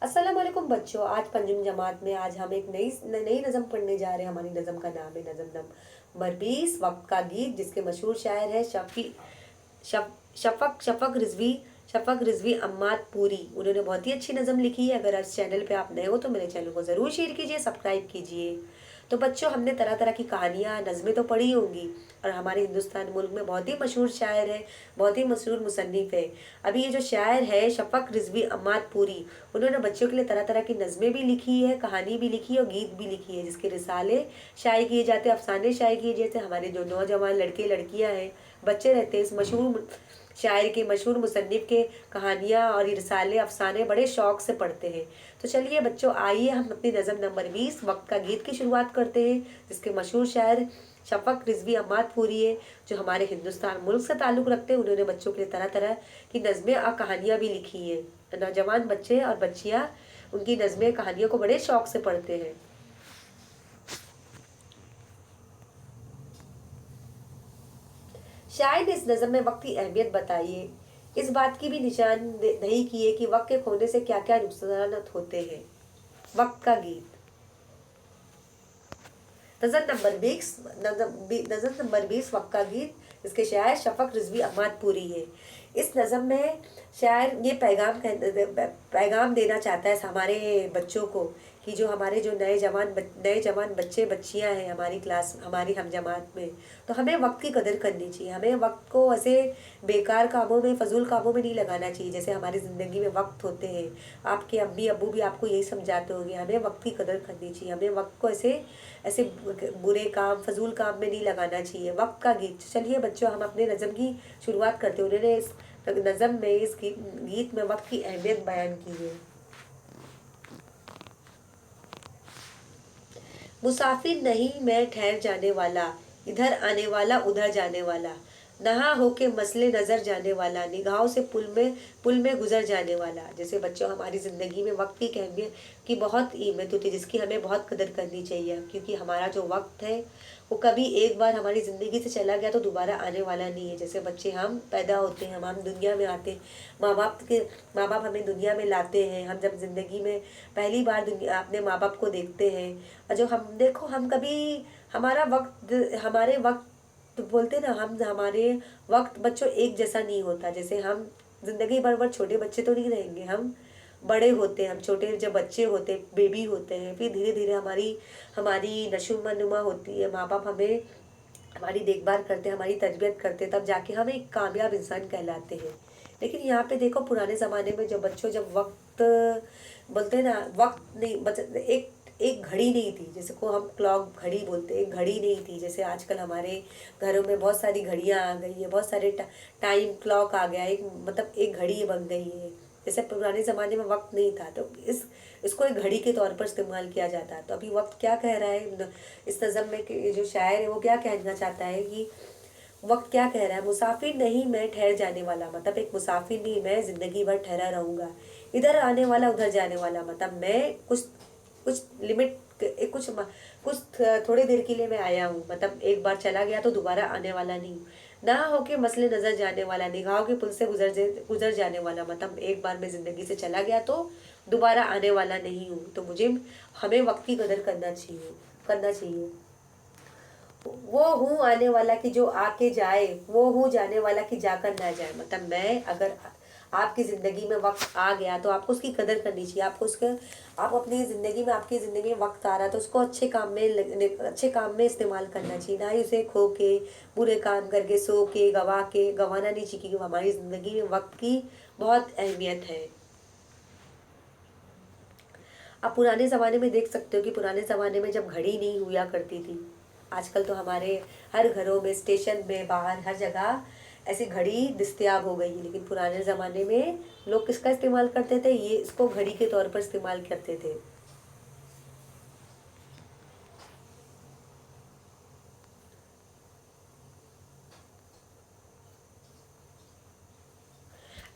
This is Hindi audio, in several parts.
अस्सलाम वालेकुम बच्चों। आज पंचम जमात में आज हम एक नई नई नज़म पढ़ने जा रहे हैं। हमारी नज़म का नाम है नज़म नंबर 20 वक्त का गीत, जिसके मशहूर शायर है शफक रिजवी अम्माद पूरी। उन्होंने बहुत ही अच्छी नज़म लिखी है। अगर इस चैनल पे आप नए हो तो मेरे चैनल को ज़रूर शेयर कीजिए, सब्सक्राइब कीजिए। तो बच्चों, हमने तरह तरह की कहानियाँ नज़में तो पढ़ी होंगी, और हमारे हिंदुस्तान मुल्क में बहुत ही मशहूर शायर है, बहुत ही मशहूर मुसन्निफ़ है। अभी ये जो शायर है शफक रिजवी अम्माद पूरी, उन्होंने बच्चों के लिए तरह तरह की नज़में भी लिखी है, कहानी भी लिखी है और गीत भी लिखी है, जिसके रिसाले शाये किए जाते हैं, अफसाने शाये किए जाते हैं। हमारे जो नौजवान लड़के लड़कियां हैं, बच्चे रहते हैं, इस मशहूर शायर के, मशहूर मुसन्निफ़ के कहानियाँ और रिसाले अफसाने बड़े शौक़ से पढ़ते हैं। तो चलिए बच्चों, आइए हम अपनी नज़म नंबर 20 वक्त का गीत की शुरुआत करते हैं, जिसके मशहूर शायर शफक रिजवी अम्माद पूरी है, जो हमारे हिंदुस्तान मुल्क से ताल्लुक़ रखते हैं। उन्होंने बच्चों के लिए तरह तरह की नज़में और कहानियाँ भी लिखी हैं। नौजवान बच्चे और बच्चियाँ उनकी नज़में कहानियों को बड़े शौक़ से पढ़ते हैं। शायर ने इस नज़म में वक्त की अहमियत बताइए, इस बात की भी निशानदेही की है कि वक्त के खोने से क्या क्या नुकसान होते हैं। वक्त का गीत। नज़म नंबर 20 वक्त का गीत, इसके शायर शफक रिजवी अम्माद पूरी है। इस नज़म में शायर ये पैगाम देना चाहता है हमारे बच्चों को, कि जो हमारे जो नए जवान बच्चे बच्चियां हैं हमारी क्लास, हमारी हम जमात में, तो हमें वक्त की कदर करनी चाहिए। हमें वक्त को ऐसे बेकार कामों में, फजूल कामों में नहीं लगाना चाहिए। जैसे हमारी ज़िंदगी में वक्त होते हैं, आपके अम्मी अब्बू भी आपको यही समझाते होंगे, हमें वक्त की कदर करनी चाहिए। हमें वक्त को ऐसे ऐसे बुरे काम, फजूल काम में नहीं लगाना चाहिए। वक्त का गीत। चलिए बच्चों, हम अपने नज़म की शुरुआत करते हैं। उन्होंने इस नज़म में, इस गीत में वक्त की अहमियत बयान की है। मुसाफिर नहीं मैं ठहर जाने वाला, इधर आने वाला उधर जाने वाला, नहा होके मसले नजर जाने वाला, निगाहों से पुल में गुजर जाने वाला। जैसे बच्चों, हमारी ज़िंदगी में वक्त की अहमियत की बहुत अहमियत होती है, जिसकी हमें बहुत कदर करनी चाहिए, क्योंकि हमारा जो वक्त है वो कभी एक बार हमारी ज़िंदगी से चला गया तो दोबारा आने वाला नहीं है। जैसे बच्चे, हम पैदा होते हैं, हम दुनिया में आते हैं, माँ बाप हमें दुनिया में लाते हैं। हम जब ज़िंदगी में पहली बार दुनिया अपने माँ बाप को देखते हैं, और जो हम देखो, हम कभी हमारे वक्त तो बोलते ना, हम हमारे वक्त बच्चों एक जैसा नहीं होता। जैसे हम जिंदगी भर छोटे बच्चे तो नहीं रहेंगे, हम बड़े होते हैं। हम छोटे जब बच्चे होते, बेबी होते हैं, फिर धीरे धीरे हमारी हमारी नशोनुमा होती है, माँ बाप हमें हमारी देखभाल करते हैं, हमारी तरबियत करते हैं, तब जाके हम एक कामयाब इंसान कहलाते हैं। लेकिन यहाँ पे देखो, पुराने ज़माने में जब वक्त बोलते हैं ना, वक्त नहीं एक एक घड़ी नहीं थी, जैसे को हम क्लॉक घड़ी बोलते हैं, एक घड़ी नहीं थी। जैसे आजकल हमारे घरों में बहुत सारी घड़ियाँ आ गई है, बहुत सारे टाइम क्लॉक आ गया, एक मतलब एक घड़ी बन गई है। जैसे पुराने ज़माने में वक्त नहीं था, तो इसको एक घड़ी के तौर पर इस्तेमाल किया जाता है। तो अभी वक्त क्या कह रहा है इस नज़म में, कि जो शायर है वो क्या कहना चाहता है, कि वक्त क्या कह रहा है, मुसाफिर नहीं मैं ठहर जाने वाला, मतलब एक मुसाफिर नहीं, मैं ज़िंदगी भर ठहरा रहूँगा। इधर आने वाला उधर जाने वाला, मतलब मैं कुछ कुछ लिमिट, कुछ थोड़ी देर के लिए मैं आया हूँ, मतलब एक बार चला गया तो दोबारा आने वाला नहीं। ना होके मसले नजर जाने वाला, निगाहों के पुल से गुजर जाने वाला, मतलब एक बार मैं जिंदगी से चला गया तो दोबारा आने वाला नहीं हूँ। तो हमें वक्त की कदर करना चाहिए। वो हूँ आने वाला की जो आके जाए, वो हूँ जाने वाला की जाकर ना जाए, मतलब मैं अगर आपकी ज़िंदगी में वक्त आ गया तो आपको उसकी कदर करनी चाहिए। आपको उसके आप अपनी ज़िंदगी में आपकी ज़िंदगी में वक्त आ रहा है तो उसको अच्छे काम में इस्तेमाल करना चाहिए, ना ही उसे खो के, बुरे काम करके, सो के, गवाना नहीं चाहिए, क्योंकि हमारी ज़िंदगी में वक्त की बहुत अहमियत है। आप पुराने ज़माने में देख सकते हो कि पुराने ज़माने में जब घड़ी नहीं हुआ करती थी, आजकल तो हमारे हर घरों में, स्टेशन में, बाहर हर जगह ऐसी घड़ी दस्तयाब हो गई है। लेकिन पुराने ज़माने में लोग किसका इस्तेमाल करते थे, ये इसको घड़ी के तौर पर इस्तेमाल करते थे।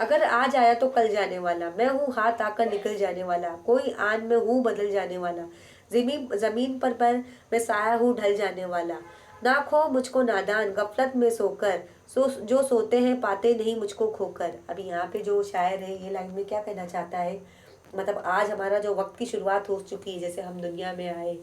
अगर आज आया तो कल जाने वाला, मैं हूँ हाथ आकर निकल जाने वाला, कोई आन में हूँ बदल जाने वाला, जमीन पर मैं साया हूँ ढल जाने वाला, ना खो मुझको नादान गफलत में सोकर, जो सोते हैं पाते नहीं मुझको खोकर। अभी यहाँ पे जो शायर है, ये लाइन में क्या कहना चाहता है, मतलब आज हमारा जो वक्त की शुरुआत हो चुकी है, जैसे हम दुनिया में आए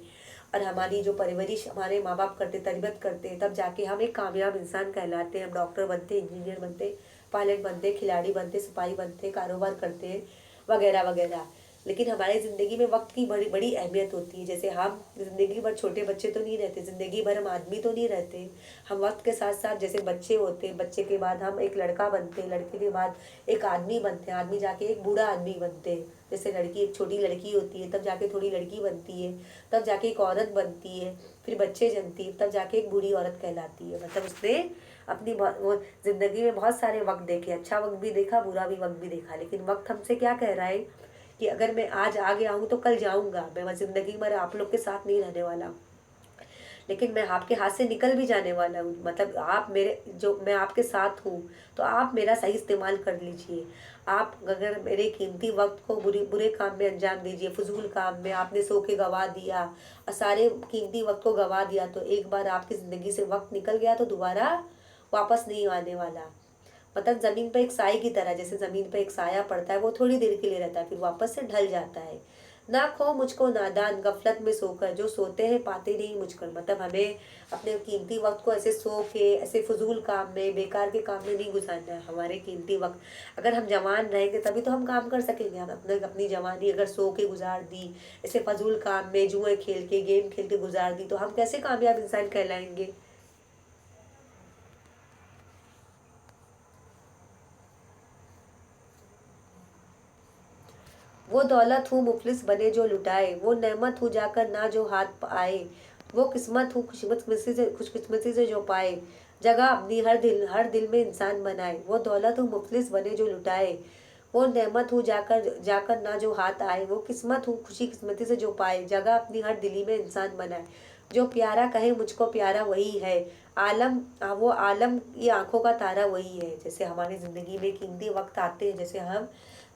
और हमारी जो परवरिश हमारे माँ बाप करते, तरबियत करते, तब जाके हम एक कामयाब इंसान कहलाते हैं। हम डॉक्टर बनते, इंजीनियर बनते, पायलट बनते, खिलाड़ी बनते, सिपाही बनते, कारोबार करते, वगैरह वगैरह। लेकिन हमारी ज़िंदगी में वक्त की बड़ी बड़ी अहमियत होती है। जैसे हम ज़िंदगी भर छोटे बच्चे तो नहीं रहते, ज़िंदगी भर हम आदमी तो नहीं रहते। हम वक्त के साथ साथ जैसे बच्चे होते हैं, बच्चे के बाद हम एक लड़का बनते हैं, लड़के के बाद एक आदमी बनते हैं, आदमी जाके एक बूढ़ा आदमी बनते हैं। जैसे लड़की एक छोटी लड़की होती है, तब जाके थोड़ी लड़की बनती है, तब जाके एक औरत बनती है, फिर बच्चे जनती है, तब जाके एक बूढ़ी औरत कहलाती है। मतलब उसने अपनी वो ज़िंदगी में बहुत सारे वक्त देखे, अच्छा वक्त भी देखा, बुरा भी वक्त भी देखा। लेकिन वक्त हमसे क्या कह रहा है कि अगर मैं आज आ गया हूँ तो कल जाऊँगा, मैं ज़िंदगी भर आप लोग के साथ नहीं रहने वाला, लेकिन मैं आपके हाथ से निकल भी जाने वाला हूँ। मतलब आप मेरे जो मैं आपके साथ हूँ, तो आप मेरा सही इस्तेमाल कर लीजिए। आप अगर मेरे कीमती वक्त को बुरे बुरे काम में अंजाम दीजिए, फजूल काम में आपने सो के गवा दिया और सारे कीमती वक्त को गवा दिया, तो एक बार आपकी ज़िंदगी से वक्त निकल गया तो दोबारा वापस नहीं आने वाला। मतलब ज़मीन पर एक साए की तरह, जैसे ज़मीन पर एक साया पड़ता है, वो थोड़ी देर के लिए रहता है, फिर वापस से ढल जाता है। ना खो मुझको नादान गफलत में सोकर, जो सोते हैं पाते नहीं मुझको। मतलब हमें अपने कीमती वक्त को ऐसे सो के, ऐसे फजूल काम में, बेकार के काम में नहीं गुजारना है। हमारे कीमती वक्त, अगर हम जवान रहेंगे तभी तो हम काम कर सकेंगे। हम अपनी जवानी अगर सो के गुजार दी, ऐसे फजूल काम में, जुए खेल के, गेम खेल के गुजार दी, तो हम कैसे कामयाब इंसान कहलाएंगे। वो दौलत हूँ मुफलिस बने जो लुटाए, वो नेमत हूँ जाकर ना जो हाथ आए, वो किस्मत हूँ खुशकिस्मती से जो पाए, जगह अपनी हर दिल में इंसान बनाए। वो दौलत हूँ मुफलिस बने जो लुटाए, वो नेमत हूँ जाकर जाकर ना जो हाथ आए, वो किस्मत हूँ खुशी किस्मती से जो पाए, जगह अपनी हर दिली में इंसान बनाए। जो प्यारा कहे मुझको प्यारा वही है, आलम वो आलम ये आंखों का तारा वही है। जैसे हमारी ज़िंदगी में कीमती वक्त आते हैं, जैसे हम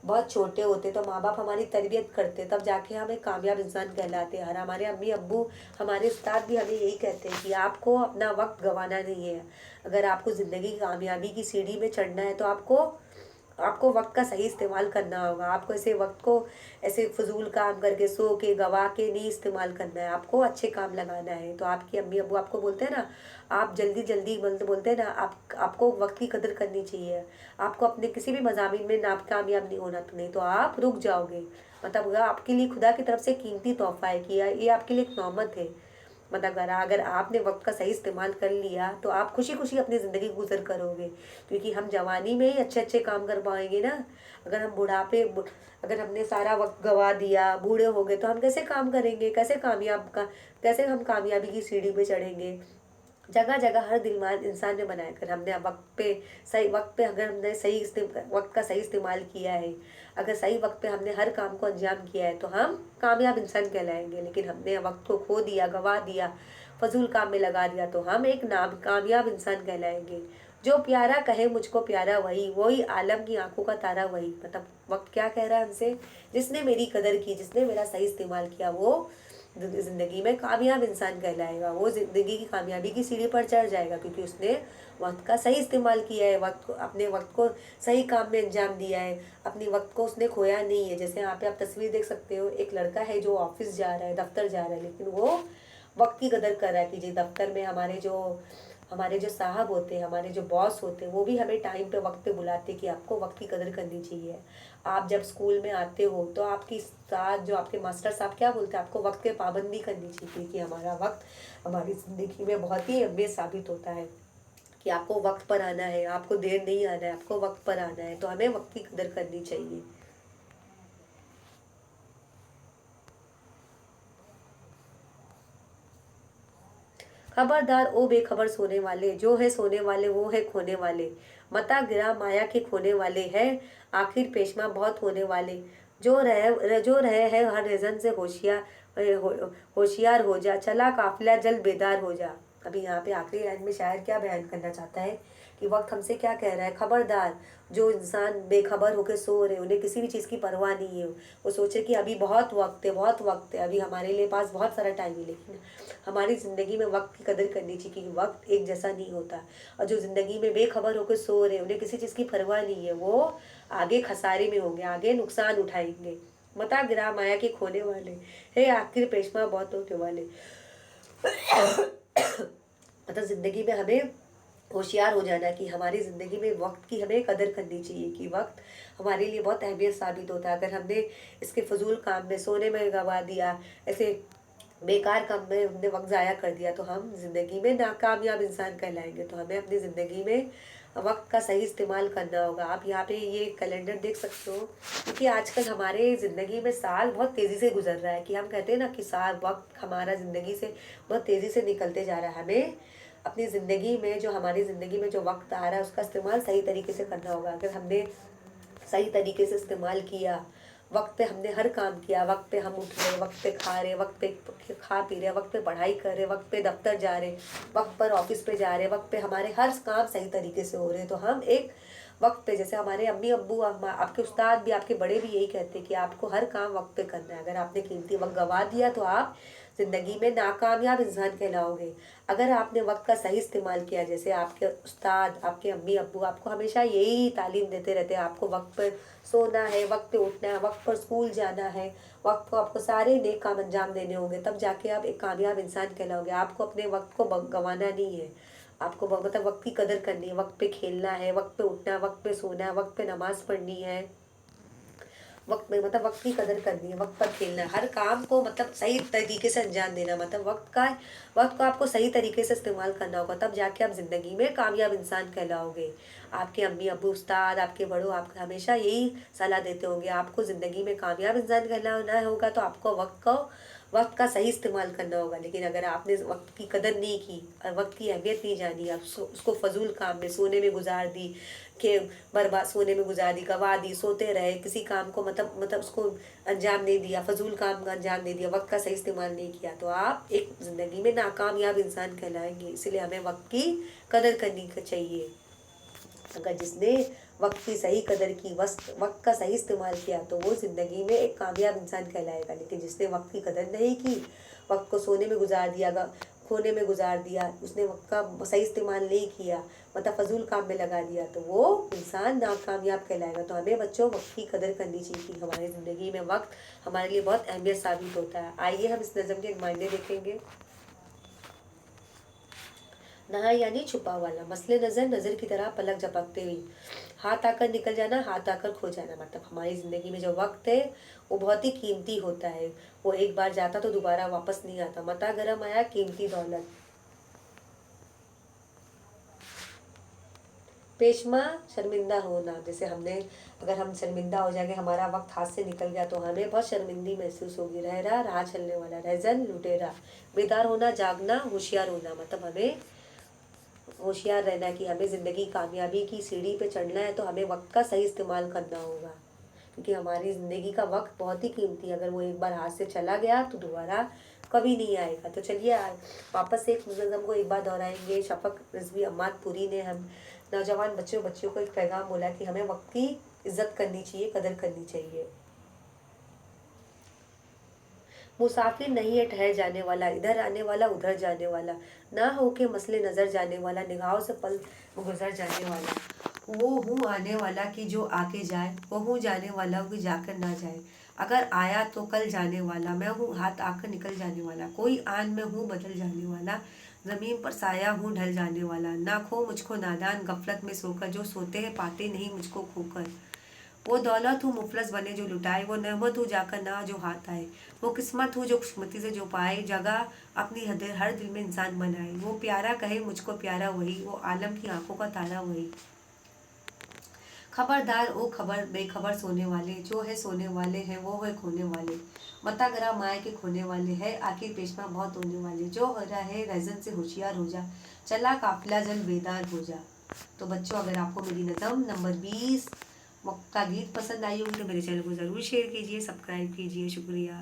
बहुत छोटे होते तो माँ बाप हमारी तरबियत करते, तब जाके हम एक कामयाब इंसान कहलाते हैं। और हमारे अम्मी अब्बू, हमारे उस्ताद भी हमें यही कहते हैं कि आपको अपना वक्त गंवाना नहीं है। अगर आपको ज़िंदगी की कामयाबी की सीढ़ी में चढ़ना है तो आपको आपको वक्त का सही इस्तेमाल करना होगा। आपको ऐसे वक्त को ऐसे फजूल काम करके, सो के, गवा के नहीं इस्तेमाल करना है। आपको अच्छे काम लगाना है। तो आपकी अम्मी अब्बू आपको बोलते हैं ना, आप जल्दी जल्दी बोलते हैं ना, आपको वक्त की कदर करनी चाहिए। आपको अपने किसी भी मज़ामिन में नाकामयाब नहीं होना, नहीं तो आप रुक जाओगे। मतलब वह आपके लिए खुदा की तरफ से कीमती तोहफा है कि ये आपके लिए एक नौमत है। मतलब अगर आपने वक्त का सही इस्तेमाल कर लिया तो आप खुशी खुशी अपनी ज़िंदगी गुजर करोगे। क्योंकि हम जवानी में ही अच्छे अच्छे काम कर पाएंगे ना। अगर हम अगर हमने सारा वक्त गवा दिया, बूढ़े हो गए, तो हम कैसे काम करेंगे, कैसे हम कामयाबी की सीढ़ी पे चढ़ेंगे। जगह जगह हर दिलमान इंसान ने बनाया कर, हमने वक्त पे अगर हमने वक्त का सही इस्तेमाल किया है, अगर सही वक्त पे हमने हर काम को अंजाम किया है, तो हम कामयाब इंसान कहलाएंगे। लेकिन हमने वक्त को खो दिया, गवा दिया, फजूल काम में लगा दिया, तो हम एक नाम कामयाब इंसान कहलाएंगे। जो प्यारा कहे मुझको प्यारा वही, वही आलम की आंखों का तारा वही। मतलब वक्त क्या कह रहा है हमसे, जिसने मेरी कदर की, जिसने मेरा सही इस्तेमाल किया, वो ज़िंदगी में कामयाब इंसान कहलाएगा। वो ज़िंदगी की कामयाबी की सीढ़ी पर चढ़ जाएगा, क्योंकि उसने वक्त का सही इस्तेमाल किया है, अपने वक्त को सही काम में अंजाम दिया है, अपने वक्त को उसने खोया नहीं है। जैसे यहाँ पे आप तस्वीर देख सकते हो, एक लड़का है जो ऑफिस जा रहा है, दफ्तर जा रहा है, लेकिन वो वक्त की कदर कर रहा है। कि दफ्तर में हमारे जो साहब होते हैं, हमारे जो बॉस होते हैं, वो भी हमें टाइम पे वक्त पे बुलाते हैं कि आपको वक्त की कदर करनी चाहिए। आप जब स्कूल में आते हो तो आपकी साथ जो आपके मास्टर साहब क्या बोलते हैं, आपको वक्त के पाबंदी करनी चाहिए। कि हमारा वक्त हमारी ज़िंदगी में बहुत ही अहमियत साबित होता है कि आपको वक्त पर आना है, आपको देर नहीं आना है, आपको वक्त पर आना है। तो हमें वक्त की कदर करनी चाहिए। खबरदार ओ बेखबर सोने वाले, जो है सोने वाले वो है खोने वाले। मता गिरा माया के खोने वाले हैं, आखिर पेशमा बहुत होने वाले। जो रहे है हर रिजन से होशियार हो जा, चला काफिला जल्द बेदार हो जा। अभी यहाँ पे आखिरी लाइन में शायर क्या बयान करना चाहता है कि वक्त हमसे क्या कह रहा है। खबरदार, जो इंसान बेखबर होकर सो रहे, उन्हें किसी भी चीज़ की परवाह नहीं है। वो सोचे कि अभी बहुत वक्त है, बहुत वक्त है, अभी हमारे लिए पास बहुत सारा टाइम है। लेकिन हमारी ज़िंदगी में वक्त की कदर करनी चाहिए, क्योंकि वक्त एक जैसा नहीं होता। और जो ज़िंदगी में बेखबर होकर सो रहे, उन्हें किसी चीज़ की परवाह नहीं है, वो आगे खसारे में होंगे, आगे नुकसान उठाएंगे। मता गिरा माया के खोने वाले, हे आखिर पेशवा बहुत होने वाले। मतलब जिंदगी में हमें होशियार हो जाना कि हमारी ज़िंदगी में वक्त की हमें कदर करनी चाहिए, कि वक्त हमारे लिए बहुत अहमियत साबित होता है। अगर हमने इसके फजूल काम में, सोने में गवा दिया, ऐसे बेकार काम में हमने वक्त ज़ाया कर दिया, तो हम ज़िंदगी में नाकामयाब इंसान कहलाएंगे। तो हमें अपनी ज़िंदगी में वक्त का सही इस्तेमाल करना होगा। आप यहाँ पे ये कैलेंडर देख सकते हो, क्योंकि आजकल हमारे ज़िंदगी में साल बहुत तेज़ी से गुजर रहा है, कि हम कहते हैं ना कि साल वक्त हमारा ज़िंदगी से बहुत तेज़ी से निकलते जा रहा है। हमें अपनी ज़िंदगी में जो हमारी ज़िंदगी में जो वक्त आ रहा है उसका इस्तेमाल सही तरीके से करना होगा। अगर हमने सही तरीके से इस्तेमाल किया, वक्त पे हमने हर काम किया, वक्त पे हम उठ रहे, वक्त पे खा रहे, वक्त पे खा पी रहे, वक्त पे पढ़ाई कर रहे, वक्त पे दफ्तर जा रहे, वक्त पर ऑफिस पे जा रहे, वक्त पे हमारे हर काम सही तरीके से हो रहे हैं, तो हम एक वक्त पे, जैसे हमारे अम्मी अब्बू, आपके उस्ताद भी, आपके बड़े भी यही कहते हैं कि आपको हर काम वक्त पे करना है। अगर आपने कीमती वक्त गंवा दिया तो आप ज़िंदगी में नाकामयाब इंसान कहलाओगे। अगर आपने वक्त का सही इस्तेमाल किया, जैसे आपके उस्ताद, आपके अम्मी अब्बू आपको हमेशा यही तालीम देते रहते हैं, आपको वक्त पर सोना है, वक्त पे उठना है, वक्त पर स्कूल जाना है, वक्त को आपको सारे नेक काम अंजाम देने होंगे, तब जाके आप एक कामयाब इंसान कहलाओगे। आपको अपने वक्त को गंवाना नहीं है, आपको मतलब वक्त की कदर करनी है, वक्त पे खेलना है, वक्त पे उठना है, वक्त पे सोना है, वक्त पे नमाज पढ़नी है, वक्त में मतलब वक्त की कदर करनी है, वक्त पर खेलना है, हर काम को मतलब सही तरीके से अंजाम देना, मतलब वक्त को आपको सही तरीके से इस्तेमाल करना होगा, तब जाके आप ज़िंदगी में कामयाब इंसान कहलाओगे। आपके अम्मी अब्बू, उस्ताद, आपके बड़ों आपको हमेशा यही सलाह देते होंगे, आपको ज़िंदगी में कामयाब इंसान कहलाना होगा तो आपको वक्त का सही इस्तेमाल करना होगा। लेकिन अगर आपने वक्त की कदर नहीं की और वक्त की अहमियत नहीं जानी, आप उसको फजूल काम में, सोने में गुजार दी, के बर्बाद, सोने में गुजार दी, गवा दी, सोते रहे, किसी काम को मतलब उसको अंजाम नहीं दिया, फजूल काम का अंजाम नहीं दिया, वक्त का सही इस्तेमाल नहीं किया, तो आप एक ज़िंदगी में नाकामयाब इंसान कहलाएंगे। इसलिए हमें वक्त की कदर करनी चाहिए। अगर जिसने वक्त की सही कदर की, वक्त का सही इस्तेमाल किया, तो वो ज़िंदगी में एक कामयाब इंसान कहलाएगा। लेकिन जिसने वक्त की कदर नहीं की, वक्त को सोने में गुजार दिया, खोने में गुजार दिया, उसने वक्त का सही इस्तेमाल नहीं किया, मतलब फजूल काम में लगा दिया, तो वो इंसान नाकामयाब कहलाएगा। तो हमें बच्चों वक्त की कदर करनी चाहिए कि हमारी ज़िंदगी में वक्त हमारे लिए बहुत अहमियत साबित होता है। आइए हम इस नज़म के मायने देखेंगे। नहा यानी छुपा वाला, मसले नज़र नज़र की तरह पलक झपकते हुई, हाथ आकर निकल जाना, हाथ आकर खो जाना। मतलब हमारी ज़िंदगी में जो वक्त है वो बहुत ही कीमती होता है, वो एक बार जाता तो दोबारा वापस नहीं आता। मता गरम आया कीमती दौलत, पेशमा शर्मिंदा होना, जैसे अगर हम शर्मिंदा हो जाएंगे, हमारा वक्त हाथ से निकल गया, तो हमें बहुत शर्मिंदी महसूस होगी। रहरा राह चलने वाला, रहजन लुटेरा, बेदार होना, जागना, होशियार होना। मतलब हमें होशियार रहना है कि हमें ज़िंदगी कामयाबी की सीढ़ी पे चढ़ना है, तो हमें वक्त का सही इस्तेमाल करना होगा, क्योंकि हमारी ज़िंदगी का वक्त बहुत ही कीमती है। अगर वो एक बार हाथ से चला गया तो दोबारा कभी नहीं आएगा। तो चलिए वापस से एक नज़म को एक बार दोहराएंगे। शफक रिजवी अम्माद पुरी ने हम नौजवान बच्चों को एक पैगाम बोला कि हमें वक्त की इज्जत करनी चाहिए, कदर करनी चाहिए। मुसाफिर नहीं है ठहर जाने वाला, इधर आने वाला उधर जाने वाला, ना हो के मसले नजर जाने वाला, निगाहों से पल गुजर जाने वाला। वो हूँ आने वाला कि जो आके जाए, वो हूँ जाने वाला कि जाकर ना जाए। अगर आया तो कल जाने वाला, मैं हूँ हाथ आकर निकल जाने वाला। कोई आन में हूँ बदल जाने वाला, जमीन पर साया हूँ ढल जाने वाला। ना खो मुझको नादान गफलत में सोकर, जो सोते हैं पाते नहीं मुझको खोकर। वो दौलत हूँ मुफलस बने जो लुटाए, वो नेमत हूँ जाकर ना जो हाथ आए। वो किस्मत हूँ जो खुशमती से जो पाए, जगह अपनी हर दिल में इंसान बनाए। वो प्यारा कहे मुझको प्यारा वही, वो आलम की आंखों का तारा वही। खबरदार ओ खबर बेखबर सोने वाले, जो है सोने वाले हैं वो है खोने वाले। मता गरा माए के खोने वाले है, आखिर पेशमा बहुत होने वाले। जो हो रहा है रैजन से होशियार हो जा, चला काफिला जल बेदार हो जा। तो बच्चों, अगर आपको मेरी नज़म नंबर 20 का गीत पसंद आई होगी तो मेरे चैनल को ज़रूर शेयर कीजिए, सब्सक्राइब कीजिए। शुक्रिया।